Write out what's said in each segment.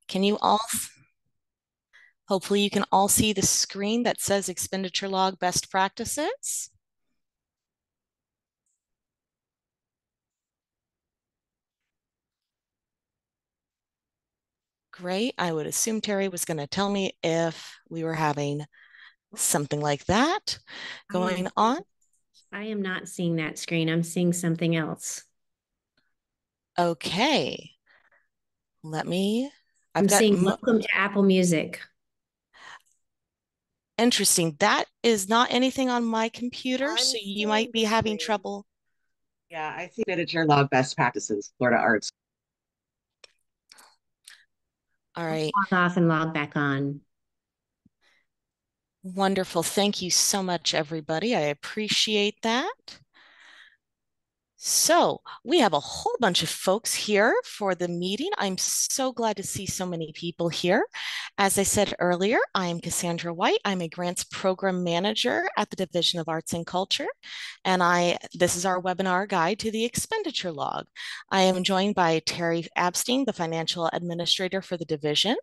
Can you all, hopefully you can all see the screen that says expenditure log best practices. Great. I would assume Terry was going to tell me if we were having something like that going on. I am not seeing that screen. I'm seeing something else. Okay. I've I'm got, seeing welcome to Apple Music. interesting. That is not anything on my computer, I'm so you seeing might the be having screen. trouble. Yeah, I see Expenditure Log Best Practices, Florida Arts. All I'll right. log off and log back on. Wonderful. Thank you so much, everybody. I appreciate that. So we have a whole bunch of folks here for the meeting. I'm so glad to see so many people here. As I said earlier, I'm Cassandra White. I'm a grants program manager at the Division of Arts and Culture. And this is our webinar guide to the expenditure log. I am joined by Terry Abstein, the financial administrator for the division.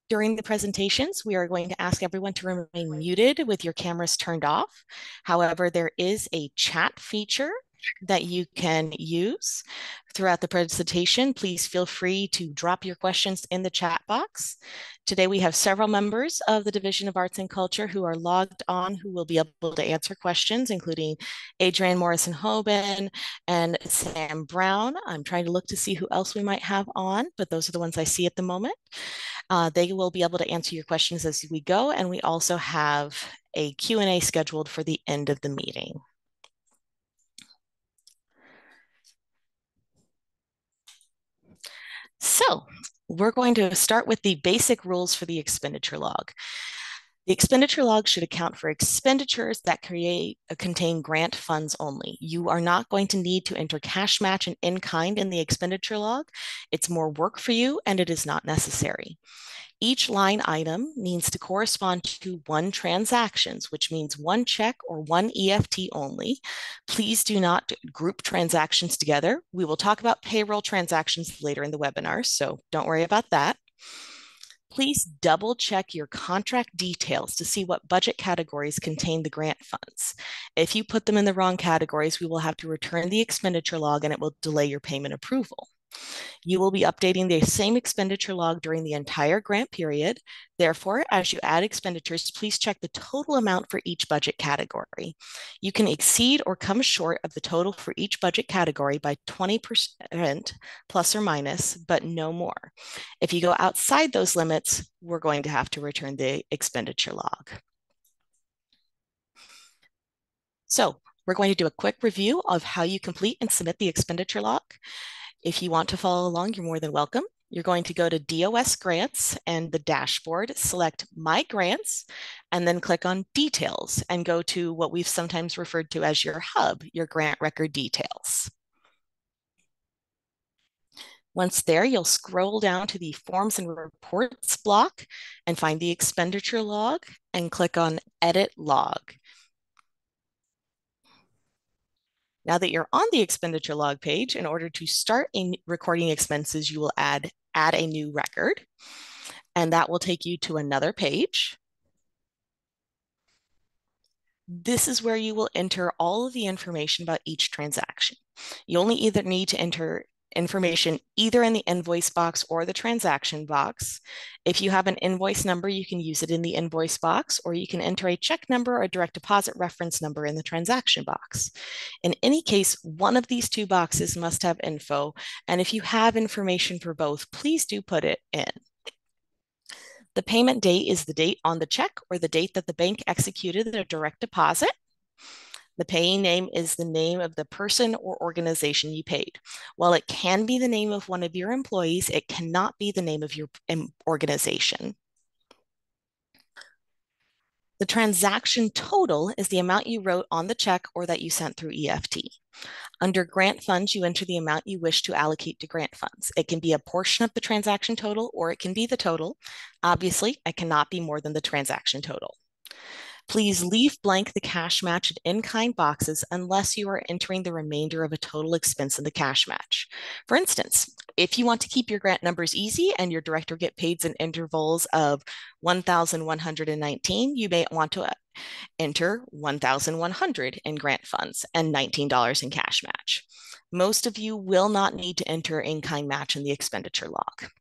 During the presentations, we are going to ask everyone to remain muted with your cameras turned off. However, there is a chat feature that you can use throughout the presentation. Please feel free to drop your questions in the chat box. Today, we have several members of the Division of Arts and Culture who are logged on who will be able to answer questions, including Adrienne Morrison-Hoban and Sam Brown. I'm trying to look to see who else we might have on, but those are the ones I see at the moment. They will be able to answer your questions as we go, and we also have a Q&A scheduled for the end of the meeting. So we're going to start with the basic rules for the expenditure log. The expenditure log should account for expenditures that contain grant funds only. You are not going to need to enter cash match and in-kind in the expenditure log. It's more work for you, and it is not necessary. Each line item needs to correspond to one transactions, which means one check or one EFT only. Please do not group transactions together. We will talk about payroll transactions later in the webinar, so don't worry about that. Please double check your contract details to see what budget categories contain the grant funds. If you put them in the wrong categories, we will have to return the expenditure log and it will delay your payment approval. You will be updating the same expenditure log during the entire grant period. Therefore, as you add expenditures, please check the total amount for each budget category. You can exceed or come short of the total for each budget category by 20% plus or minus, but no more. If you go outside those limits, we're going to have to return the expenditure log. So we're going to do a quick review of how you complete and submit the expenditure log. If you want to follow along, you're more than welcome. You're going to go to DOS Grants and the dashboard, select My Grants, and then click on Details and go to what we've sometimes referred to as your hub, your grant record details. Once there, you'll scroll down to the Forms and Reports block and find the expenditure log and click on Edit Log. Now that you're on the expenditure log page, in order to start recording expenses, you will add a new record, and that will take you to another page. This is where you will enter all of the information about each transaction. You only either need to enter information either in the invoice box or the transaction box. If you have an invoice number, you can use it in the invoice box, or you can enter a check number or a direct deposit reference number in the transaction box. In any case, one of these two boxes must have info, and if you have information for both, please do put it in. The payment date is the date on the check or the date that the bank executed the direct deposit. The paying name is the name of the person or organization you paid. While it can be the name of one of your employees, it cannot be the name of your organization. The transaction total is the amount you wrote on the check or that you sent through EFT. Under grant funds, you enter the amount you wish to allocate to grant funds. It can be a portion of the transaction total or it can be the total. Obviously, it cannot be more than the transaction total. Please leave blank the cash match and in-kind boxes unless you are entering the remainder of a total expense in the cash match. For instance, if you want to keep your grant numbers easy and your director get paid in intervals of 1,119, you may want to enter 1,100 in grant funds and $19 in cash match. Most of you will not need to enter in-kind match in the expenditure log.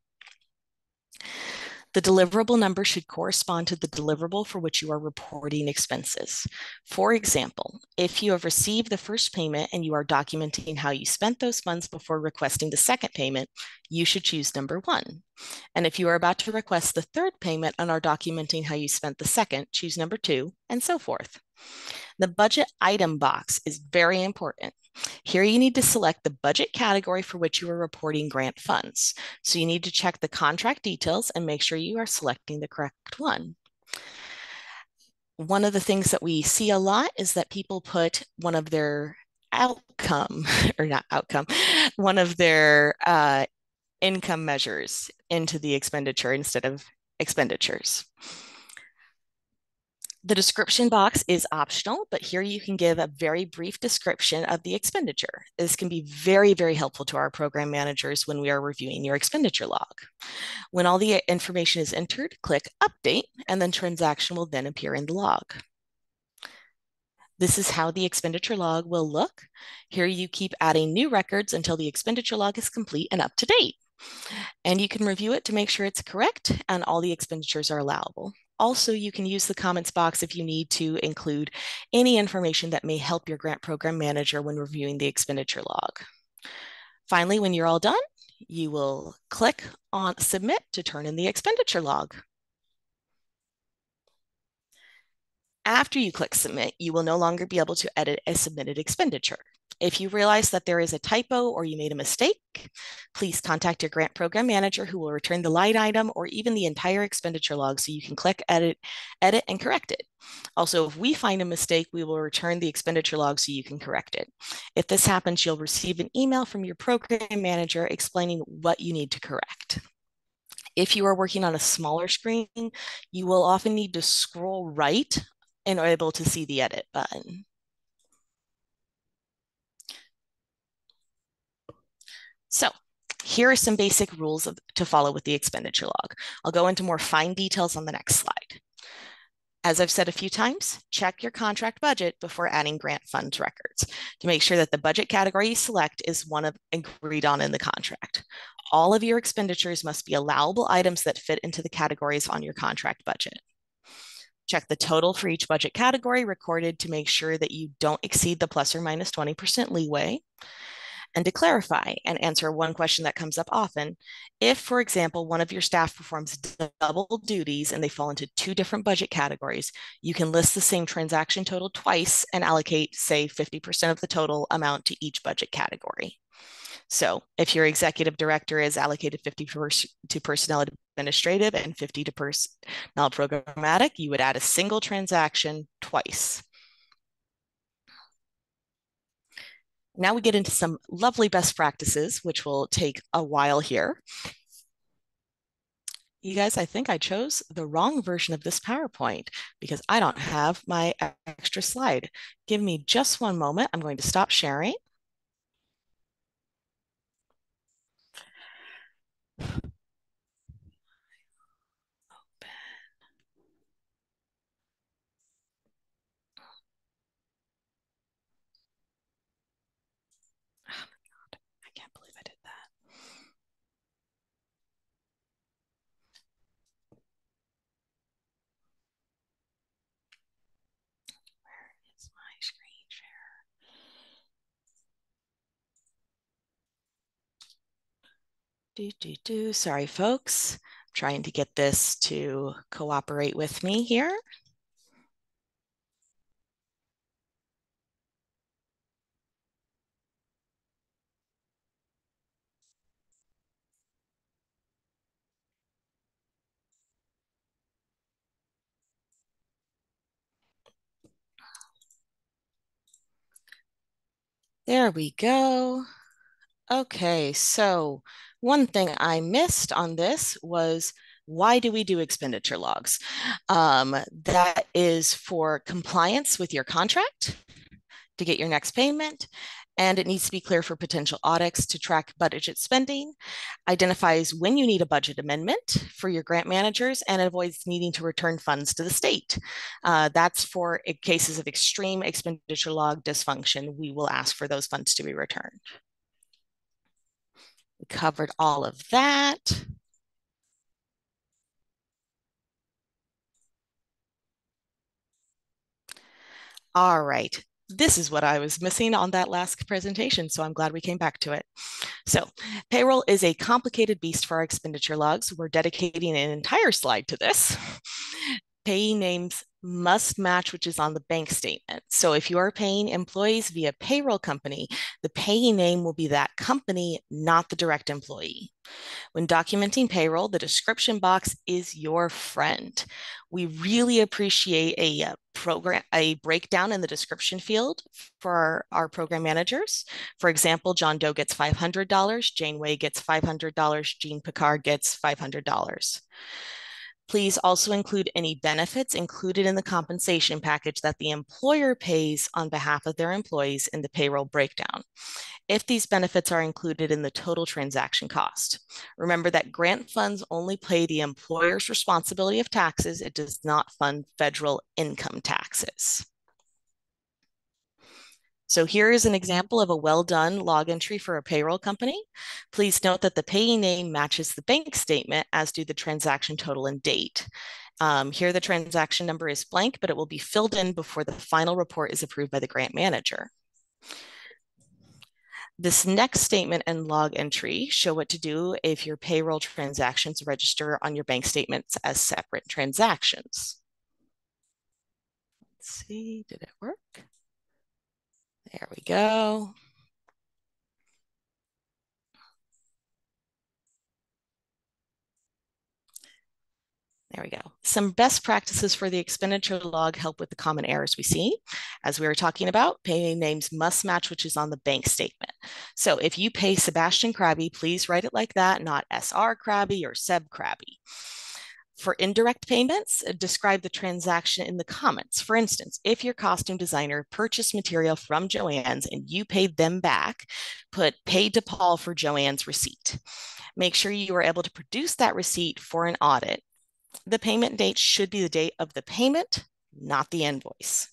The deliverable number should correspond to the deliverable for which you are reporting expenses. For example, if you have received the first payment and you are documenting how you spent those funds before requesting the second payment, you should choose number 1. And if you are about to request the third payment and are documenting how you spent the second, choose number 2, and so forth. The budget item box is very important. Here you need to select the budget category for which you are reporting grant funds. So you need to check the contract details and make sure you are selecting the correct one. One of the things that we see a lot is that people put one of their outcome, or not outcome, one of their income measures into the expenditure instead of expenditures. The description box is optional, but here you can give a very brief description of the expenditure. This can be very, very helpful to our program managers when we are reviewing your expenditure log. When all the information is entered, click Update, and then transaction will then appear in the log. This is how the expenditure log will look. Here you keep adding new records until the expenditure log is complete and up to date. And you can review it to make sure it's correct and all the expenditures are allowable. Also, you can use the comments box if you need to include any information that may help your grant program manager when reviewing the expenditure log. Finally, when you're all done, you will click on Submit to turn in the expenditure log. After you click Submit, you will no longer be able to edit a submitted expenditure. If you realize that there is a typo or you made a mistake, please contact your grant program manager who will return the line item or even the entire expenditure log so you can click Edit, and correct it. Also, if we find a mistake, we will return the expenditure log so you can correct it. If this happens, you'll receive an email from your program manager explaining what you need to correct. If you are working on a smaller screen, you will often need to scroll right and are able to see the edit button. So here are some basic rules to follow with the expenditure log. I'll go into more fine details on the next slide. As I've said a few times, check your contract budget before adding grant funds records to make sure that the budget category you select is one agreed on in the contract. All of your expenditures must be allowable items that fit into the categories on your contract budget. Check the total for each budget category recorded to make sure that you don't exceed the plus or minus 20% leeway. And to clarify and answer one question that comes up often, if, for example, one of your staff performs double duties and they fall into 2 different budget categories, you can list the same transaction total twice and allocate, say, 50% of the total amount to each budget category. So if your executive director is allocated 50 to personnel administrative and 50 to personnel programmatic, you would add a single transaction twice. Now we get into some lovely best practices, which will take a while here. You guys, I think I chose the wrong version of this PowerPoint because I don't have my extra slide. Give me just one moment. I'm going to stop sharing. Oh my God, I can't believe I did that. Where is my screen share? Sorry, folks. I'm trying to get this to cooperate with me here. There we go. Okay, so one thing I missed on this was Why do we do expenditure logs? That is for compliance with your contract, to get your next payment, and it needs to be clear for potential audits to track budget spending, identifies when you need a budget amendment for your grant managers, and avoids needing to return funds to the state. That's for cases of extreme expenditure log dysfunction. We will ask for those funds to be returned. We covered all of that. All right. This is what I was missing on that last presentation, so I'm glad we came back to it. So payroll is a complicated beast for our expenditure logs. We're dedicating an entire slide to this. Payee names must match which is on the bank statement. So if you are paying employees via payroll company, the payee name will be that company, not the direct employee. When documenting payroll, the description box is your friend. We really appreciate a breakdown in the description field for our program managers. For example, John Doe gets $500, Jane Way gets $500, Jean Picard gets $500. Please also include any benefits included in the compensation package that the employer pays on behalf of their employees in the payroll breakdown, if these benefits are included in the total transaction cost. Remember that grant funds only pay the employer's responsibility of taxes. It does not fund federal income taxes. So here is an example of a well-done log entry for a payroll company. Please note that the payee name matches the bank statement, as do the transaction total and date. Here the transaction number is blank, but it will be filled in before the final report is approved by the grant manager. This next statement and log entry show what to do if your payroll transactions register on your bank statements as separate transactions. Let's see, did it work? There we go. There we go. Some best practices for the expenditure log help with the common errors we see. As we were talking about, payee names must match which is on the bank statement. So if you pay Sebastian Krabby, please write it like that, not SR Krabby or Seb Krabby. For indirect payments, describe the transaction in the comments. For instance, if your costume designer purchased material from Joann's and you paid them back, put paid to Paul for Joann's receipt. Make sure you are able to produce that receipt for an audit. The payment date should be the date of the payment, not the invoice.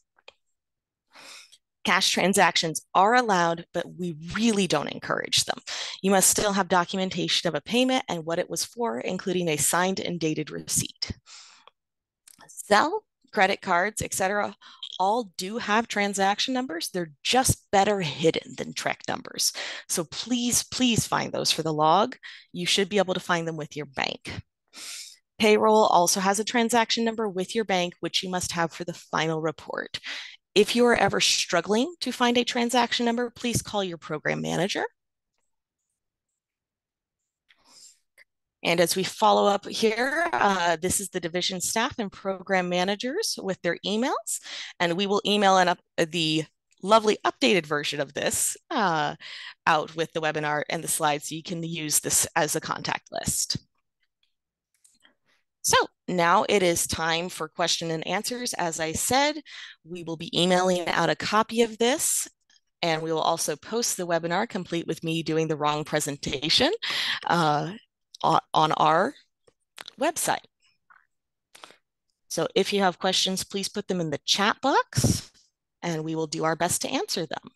Cash transactions are allowed, but we really don't encourage them. You must still have documentation of a payment and what it was for, including a signed and dated receipt. Zelle, credit cards, etc., all do have transaction numbers. They're just better hidden than TREC numbers. So please, please find those for the log. You should be able to find them with your bank. Payroll also has a transaction number with your bank, which you must have for the final report. If you are ever struggling to find a transaction number, please call your program manager. And as we follow up here, this is the division staff and program managers with their emails, and we will email the lovely updated version of this out with the webinar and the slides, so you can use this as a contact list. So now it is time for question and answers. As I said, we will be emailing out a copy of this, and we will also post the webinar complete with me doing the wrong presentation on our website. So if you have questions, please put them in the chat box and we will do our best to answer them.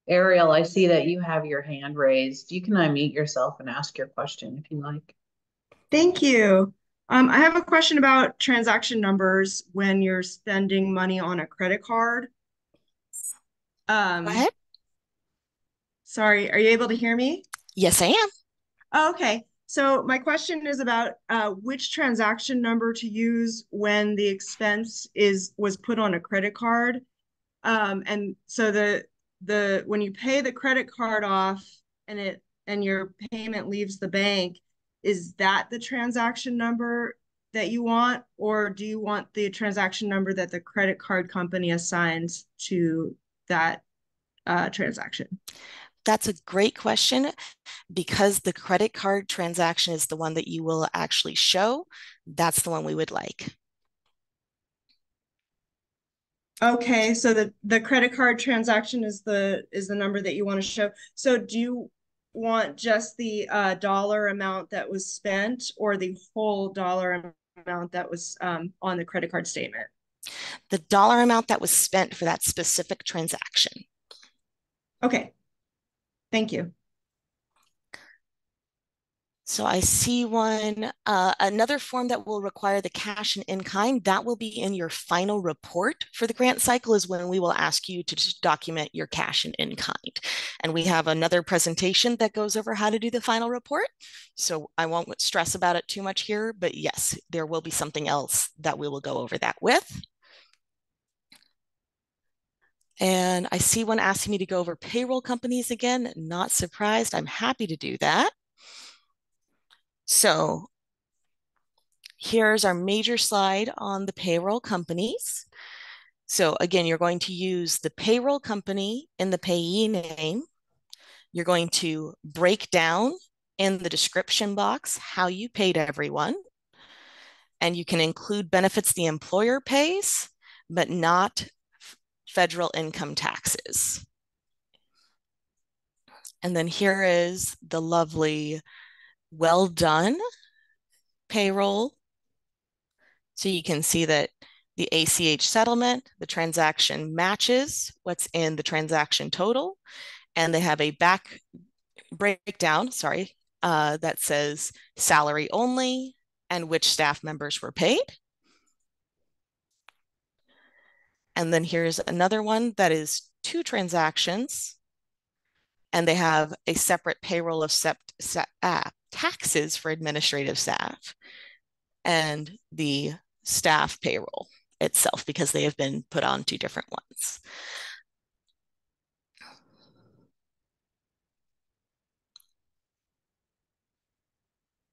Ariel, I see that you have your hand raised. You can unmute yourself and ask your question if you like. Thank you. I have a question about transaction numbers when you're spending money on a credit card. Go ahead. Sorry, are you able to hear me? Yes, I am. Oh, okay. So my question is about which transaction number to use when the expense was put on a credit card. And so when you pay the credit card off and your payment leaves the bank, is that the transaction number that you want, or do you want the transaction number that the credit card company assigns to that transaction? That's a great question. Because the credit card transaction is the one that you will actually show, that's the one we would like. Okay, so the credit card transaction is the number that you want to show. So do you want just the dollar amount that was spent, or the whole dollar amount that was on the credit card statement? The dollar amount that was spent for that specific transaction. Okay, thank you. So I see one, another form that will require the cash and in-kind, that will be in your final report for the grant cycle is when we will ask you to document your cash and in-kind. And we have another presentation that goes over how to do the final report. So I won't stress about it too much here, but yes, there will be something else that we will go over that with. And I see one asking me to go over payroll companies again. Not surprised, I'm happy to do that. So here's our major slide on the payroll companies. So again, you're going to use the payroll company in the payee name. You're going to break down in the description box how you paid everyone. And you can include benefits the employer pays, but not federal income taxes. And then here is the lovely well done payroll. So you can see that the ACH settlement, the transaction matches what's in the transaction total, and they have a back breakdown, that says salary only and which staff members were paid. And then here's another one that is 2 transactions, and they have a separate payroll of taxes for administrative staff and the staff payroll itself because they have been put on 2 different ones.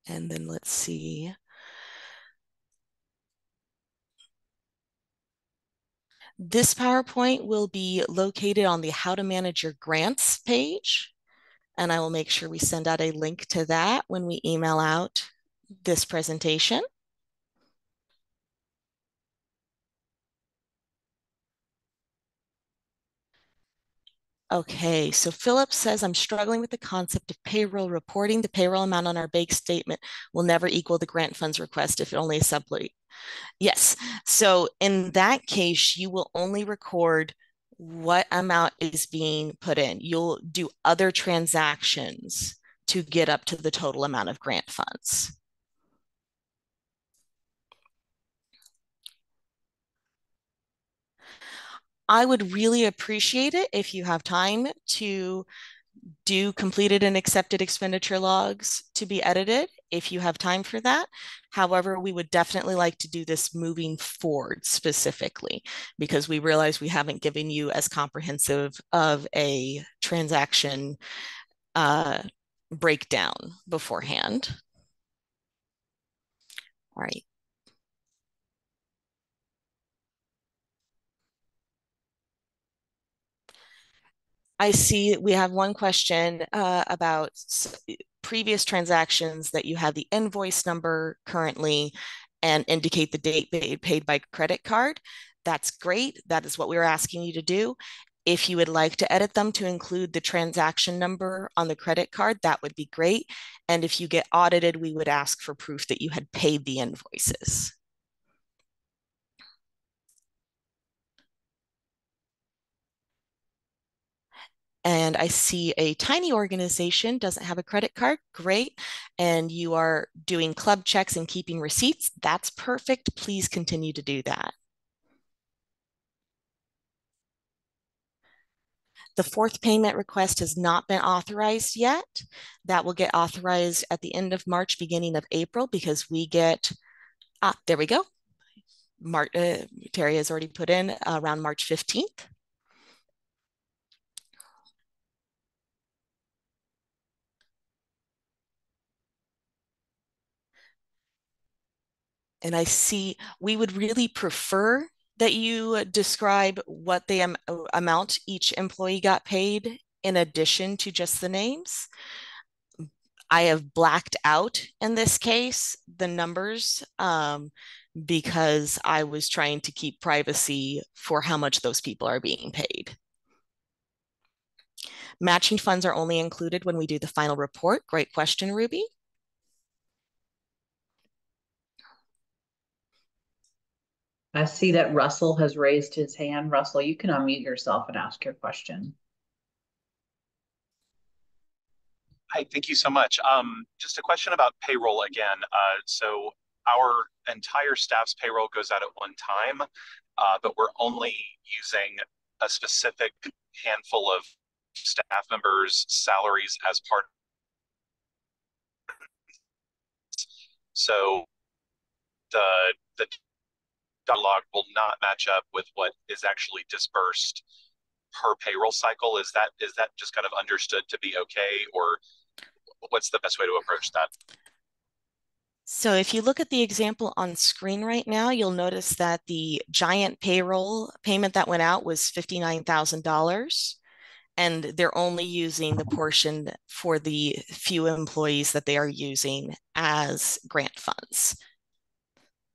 And then let's see. This PowerPoint will be located on the How to Manage Your Grants page. And I will make sure we send out a link to that when we email out this presentation. Okay, so Philip says, I'm struggling with the concept of payroll reporting. The payroll amount on our bank statement will never equal the grant funds request if it only is sublease. Yes, so in that case, you will only record what amount is being put in. You'll do other transactions to get up to the total amount of grant funds. I would really appreciate it if you have time to do completed and accepted expenditure logs to be edited if you have time for that. However, we would definitely like to do this moving forward specifically because we realize we haven't given you as comprehensive of a transaction breakdown beforehand. All right. I see we have one question about previous transactions that you have the invoice number currently and indicate the date paid by credit card. That's great. That is what we were asking you to do. If you would like to edit them to include the transaction number on the credit card, that would be great. And if you get audited, we would ask for proof that you had paid the invoices. And I see a tiny organization doesn't have a credit card. Great. And you are doing club checks and keeping receipts. That's perfect. Please continue to do that. The 4th payment request has not been authorized yet. That will get authorized at the end of March, beginning of April, because we get, there we go. Terry has already put in around March 15th. And I see we would really prefer that you describe what the amount each employee got paid in addition to just the names. I have blacked out in this case the numbers because I was trying to keep privacy for how much those people are being paid. Matching funds are only included when we do the final report. Great question, Ruby. I see that Russell has raised his hand. Russell, you can unmute yourself and ask your question. Hi, thank you so much. Just a question about payroll again. So our entire staff's payroll goes out at one time, but we're only using a specific handful of staff members' salaries as part. So the log will not match up with what is actually dispersed per payroll cycle. Is that just kind of understood to be okay, or what's the best way to approach that? So if you look at the example on screen right now, you'll notice that the giant payroll payment that went out was $59,000, and they're only using the portion for the few employees that they are using as grant funds.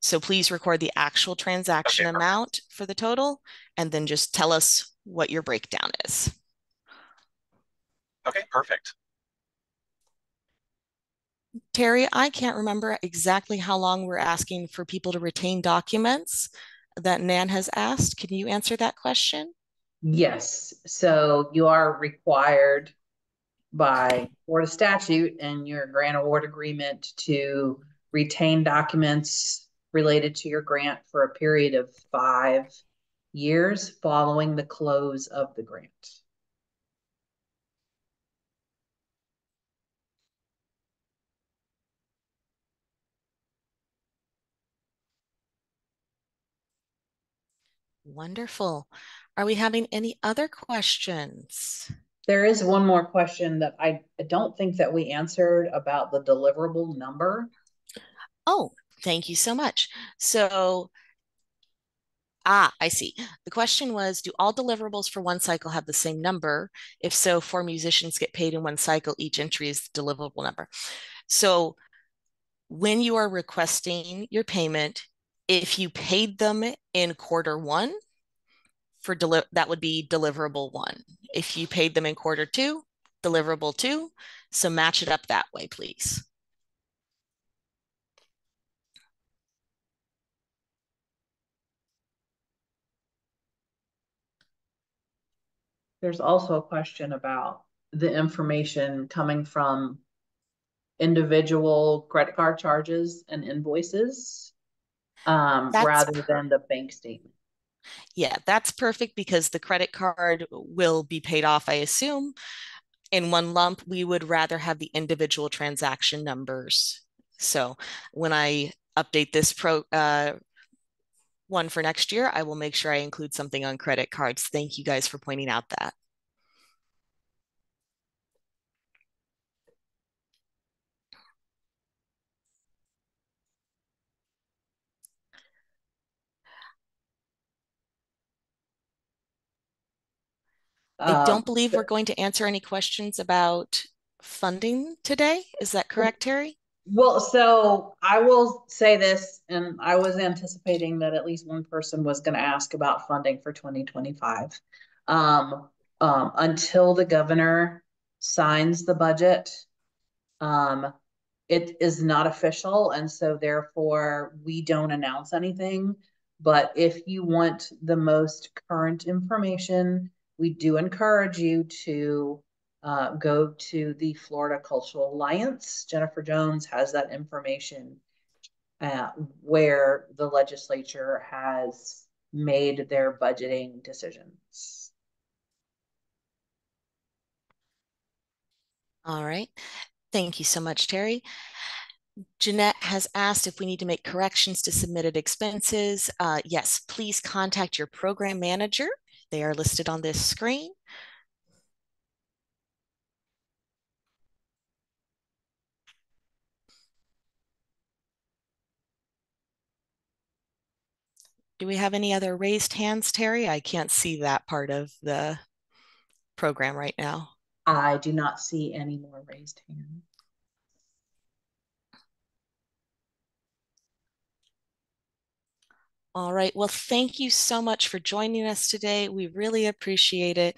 So please record the actual transaction Okay, amount for the total, and then just tell us what your breakdown is. okay, perfect. Terry, I can't remember exactly how long we're asking for people to retain documents that Nan has asked. Can you answer that question? Yes, so you are required by Florida statute and your grant award agreement to retain documents related to your grant for a period of 5 years following the close of the grant. Wonderful. Are we having any other questions? There is one more question that I don't think that we answered about the deliverable number. Oh, thank you so much. So, I see. The question was, do all deliverables for one cycle have the same number? If so, 4 musicians get paid in one cycle, each entry is the deliverable number. So when you are requesting your payment, if you paid them in quarter 1, that would be deliverable 1. If you paid them in quarter 2, deliverable 2. So match it up that way, please. There's also a question about the information coming from individual credit card charges and invoices That's rather than the bank statement. Yeah, that's perfect because the credit card will be paid off, I assume, in one lump. We would rather have the individual transaction numbers. So when I update this one for next year, I will make sure I include something on credit cards. Thank you guys for pointing out that. I don't believe we're going to answer any questions about funding today. Is that correct, Terry? Well, so I will say this, and I was anticipating that at least one person was going to ask about funding for 2025. Until the governor signs the budget, um, it is not official, and so therefore we don't announce anything. But if you want the most current information, we do encourage you to go to the Florida Cultural Alliance. Jennifer Jones has that information where the legislature has made their budgeting decisions. All right. Thank you so much, Terry. Jeanette has asked if we need to make corrections to submitted expenses. Yes, please contact your program manager. They are listed on this screen. Do we have any other raised hands, Terry? I can't see that part of the program right now. I do not see any more raised hands. All right. Well, thank you so much for joining us today. We really appreciate it.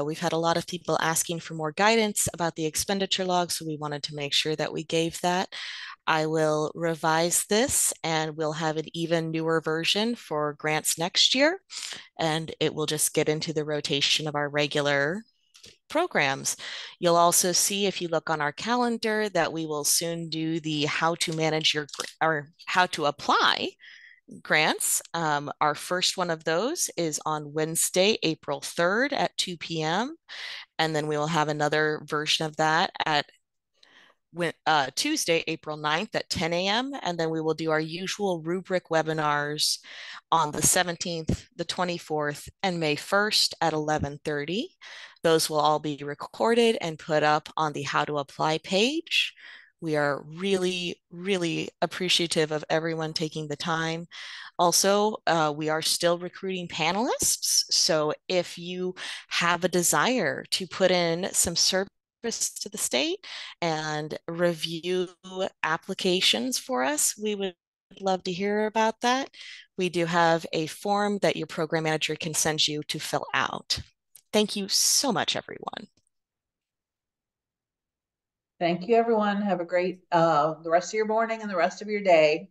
We've had a lot of people asking for more guidance about the expenditure log, so we wanted to make sure that we gave that. I will revise this and we'll have an even newer version for grants next year. And it will just get into the rotation of our regular programs. You'll also see if you look on our calendar that we will soon do the how to manage your or how to apply grants. Our first one of those is on Wednesday, April 3rd at 2 p.m. And then we will have another version of that at Tuesday, April 9th at 10 a.m. And then we will do our usual rubric webinars on the 17th, the 24th, and May 1st at 11:30. Those will all be recorded and put up on the How to Apply page. We are really, really appreciative of everyone taking the time. Also, we are still recruiting panelists. So if you have a desire to put in some service to the state and review applications for us, we would love to hear about that. We do have a form that your program manager can send you to fill out. Thank you so much, everyone. Thank you, everyone. Have a great the rest of your morning and the rest of your day.